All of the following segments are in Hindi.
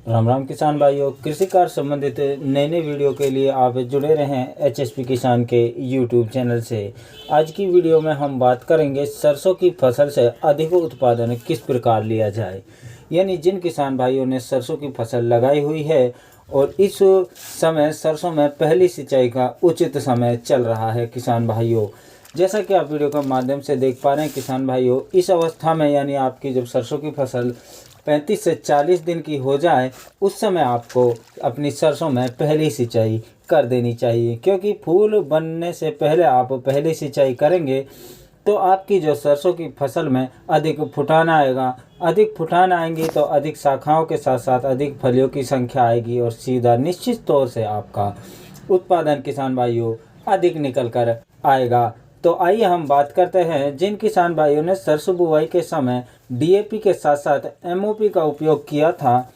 राम राम किसान भाइयों, कृषि कार्य संबंधित नए नए वीडियो के लिए आप जुड़े रहें एचएसपी किसान के यूट्यूब चैनल से। आज की वीडियो में हम बात करेंगे सरसों की फसल से अधिक उत्पादन किस प्रकार लिया जाए। यानी जिन किसान भाइयों ने सरसों की फसल लगाई हुई है और इस समय सरसों में पहली सिंचाई का उचित समय चल रहा है। किसान भाइयों, जैसा कि आप वीडियो के माध्यम से देख पा रहे हैं किसान भाइयों, इस अवस्था में यानी आपकी जब सरसों की फसल 35 से 40 दिन की हो जाए उस समय आपको अपनी सरसों में पहली सिंचाई कर देनी चाहिए, क्योंकि फूल बनने से पहले आप पहली सिंचाई करेंगे तो आपकी जो सरसों की फसल में अधिक फुटान आएगा। अधिक फुटान आएंगी तो अधिक शाखाओं के साथ साथ अधिक फलियों की संख्या आएगी और सीधा निश्चित तौर से आपका उत्पादन किसान भाइयों अधिक निकल कर आएगा। तो आइए हम बात करते हैं जिन किसान भाइयों ने सरसों बुवाई के समय डीएपी के साथ साथ एमओपी का उपयोग किया था,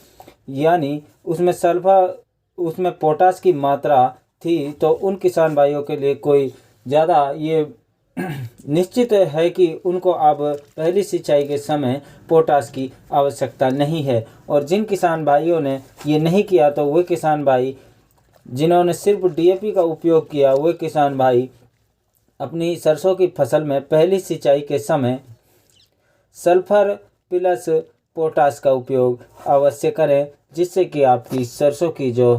यानी उसमें पोटास की मात्रा थी, तो उन किसान भाइयों के लिए कोई ज़्यादा ये निश्चित है कि उनको अब पहली सिंचाई के समय पोटास की आवश्यकता नहीं है। और जिन किसान भाइयों ने ये नहीं किया तो वे किसान भाई जिन्होंने सिर्फ डीएपी का उपयोग किया, वे किसान भाई अपनी सरसों की फसल में पहली सिंचाई के समय सल्फर प्लस पोटास का उपयोग अवश्य करें, जिससे कि आपकी सरसों की जो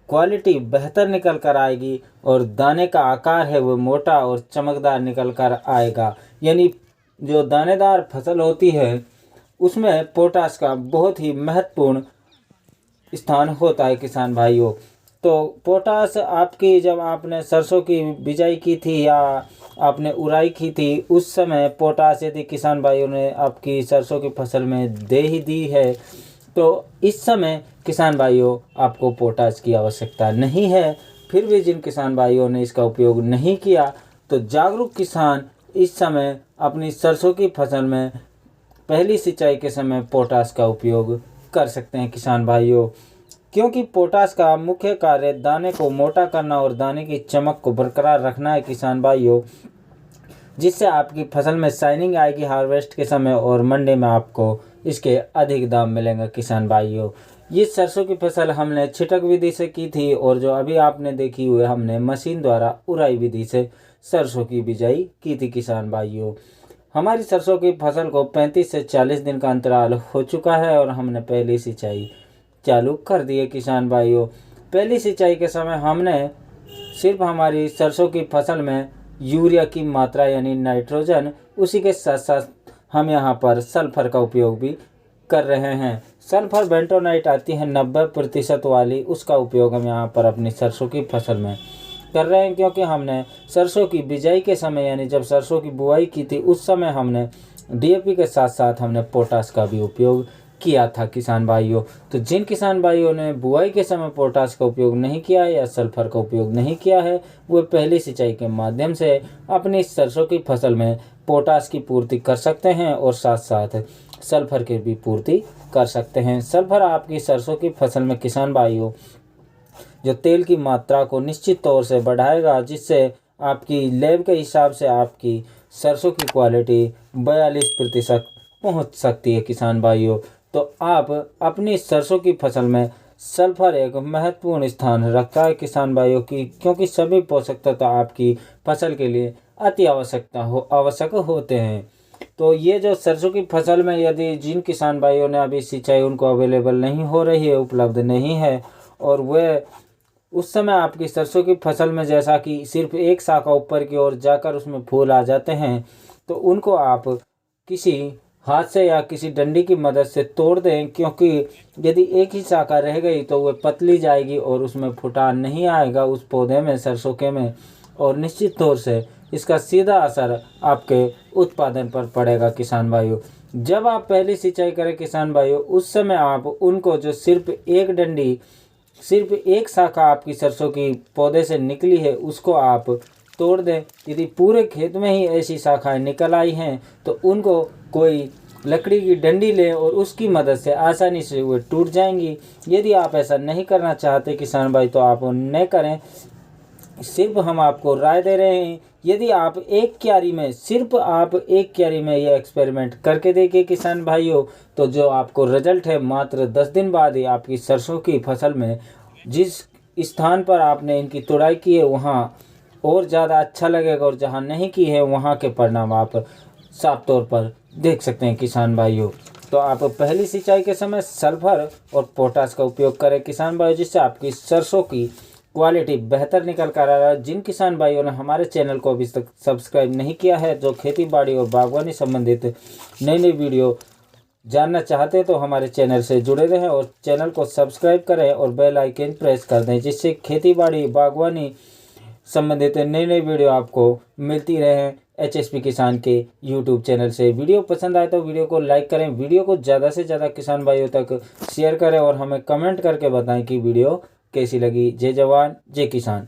क्वालिटी बेहतर निकल कर आएगी और दाने का आकार है वो मोटा और चमकदार निकल कर आएगा। यानी जो दानेदार फसल होती है उसमें पोटास का बहुत ही महत्वपूर्ण स्थान होता है किसान भाइयों। तो पोटास आपकी जब आपने सरसों की बिजाई की थी या आपने उराई की थी उस समय पोटास यदि किसान भाइयों ने आपकी सरसों की फसल में दे ही दी है तो इस समय किसान भाइयों आपको पोटास की आवश्यकता नहीं है। फिर भी जिन किसान भाइयों ने इसका उपयोग नहीं किया तो जागरूक किसान इस समय अपनी सरसों की फसल में पहली सिंचाई के समय पोटास का उपयोग कर सकते हैं किसान भाइयों, क्योंकि पोटास का मुख्य कार्य दाने को मोटा करना और दाने की चमक को बरकरार रखना है किसान भाइयों, जिससे आपकी फसल में शाइनिंग आएगी हार्वेस्ट के समय और मंडी में आपको इसके अधिक दाम मिलेंगे किसान भाइयों। ये सरसों की फसल हमने छिटक विधि से की थी और जो अभी आपने देखी हुई हमने मशीन द्वारा उराई विधि से सरसों की बिजाई की थी किसान भाइयों। हमारी सरसों की फसल को 35 से 40 दिन का अंतराल हो चुका है और हमने पहली सिंचाई चालू कर दिए किसान भाइयों। पहली सिंचाई के समय हमने सिर्फ हमारी सरसों की फसल में यूरिया की मात्रा यानी नाइट्रोजन, उसी के साथ साथ हम यहाँ पर सल्फर का उपयोग भी कर रहे हैं। सल्फर बेंटोनाइट आती है 90% वाली, उसका उपयोग हम यहाँ पर अपनी सरसों की फसल में कर रहे हैं, क्योंकि हमने सरसों की बिजाई के समय यानी जब सरसों की बुआई की थी उस समय हमने डीएपी के साथ साथ हमने पोटास का भी उपयोग किया था किसान भाइयों। तो जिन किसान भाइयों ने बुआई के समय पोटास का उपयोग नहीं किया है या सल्फर का उपयोग नहीं किया है वो पहली सिंचाई के माध्यम से अपनी सरसों की फसल में पोटास की पूर्ति कर सकते हैं और साथ साथ सल्फर की भी पूर्ति कर सकते हैं। सल्फर आपकी सरसों की फसल में किसान भाइयों जो तेल की मात्रा को निश्चित तौर से बढ़ाएगा, जिससे आपकी लैब के हिसाब से आपकी सरसों की क्वालिटी 42% पहुँच सकती है किसान भाइयों। तो आप अपनी सरसों की फसल में सल्फर एक महत्वपूर्ण स्थान रखता है किसान भाइयों की, क्योंकि सभी पोषक तत्व आपकी फसल के लिए अति आवश्यक होते हैं। तो ये जो सरसों की फसल में यदि जिन किसान भाइयों ने अभी सिंचाई उनको अवेलेबल नहीं हो रही है, उपलब्ध नहीं है और वे उस समय आपकी सरसों की फसल में जैसा कि सिर्फ एक शाखा ऊपर की ओर जाकर उसमें फूल आ जाते हैं, तो उनको आप किसी हाथ से या किसी डंडी की मदद से तोड़ दें, क्योंकि यदि एक ही शाखा रह गई तो वह पतली जाएगी और उसमें फुटान नहीं आएगा उस पौधे में सरसों के में, और निश्चित तौर से इसका सीधा असर आपके उत्पादन पर पड़ेगा किसान भाइयों। जब आप पहली सिंचाई करें किसान भाइयों उस समय आप उनको जो सिर्फ एक शाखा आपकी सरसों की पौधे से निकली है उसको आप तोड़ दें। यदि पूरे खेत में ही ऐसी शाखाएं निकल आई हैं तो उनको कोई लकड़ी की डंडी लें और उसकी मदद से आसानी से वो टूट जाएंगी। यदि आप ऐसा नहीं करना चाहते किसान भाई तो आप न करें। सिर्फ हम आपको राय दे रहे हैं यदि आप एक क्यारी में, सिर्फ आप एक क्यारी में ये एक्सपेरिमेंट करके देखिए किसान भाइयों, तो जो आपको रिजल्ट है मात्र 10 दिन बाद ही आपकी सरसों की फसल में जिस स्थान पर आपने इनकी तुड़ाई की है वहाँ और ज़्यादा अच्छा लगेगा, और जहाँ नहीं की है वहाँ के परिणाम आप साफ तौर पर देख सकते हैं किसान भाइयों। तो आप पहली सिंचाई के समय सल्फर और पोटास का उपयोग करें किसान भाइयों, जिससे आपकी सरसों की क्वालिटी बेहतर निकल कर आ रहा है। जिन किसान भाइयों ने हमारे चैनल को अभी तक सब्सक्राइब नहीं किया है, जो खेती बाड़ी और बागवानी संबंधित नई नई वीडियो जानना चाहते हैं, तो हमारे चैनल से जुड़े रहें और चैनल को सब्सक्राइब करें और बेल आइकन प्रेस कर दें, जिससे खेती बाड़ी बागवानी संबंधित नई नई वीडियो आपको मिलती रहे एचएसपी किसान के यूट्यूब चैनल से। वीडियो पसंद आए तो वीडियो को लाइक करें, वीडियो को ज़्यादा से ज़्यादा किसान भाइयों तक शेयर करें और हमें कमेंट करके बताएं कि वीडियो कैसी लगी। जय जवान जय किसान।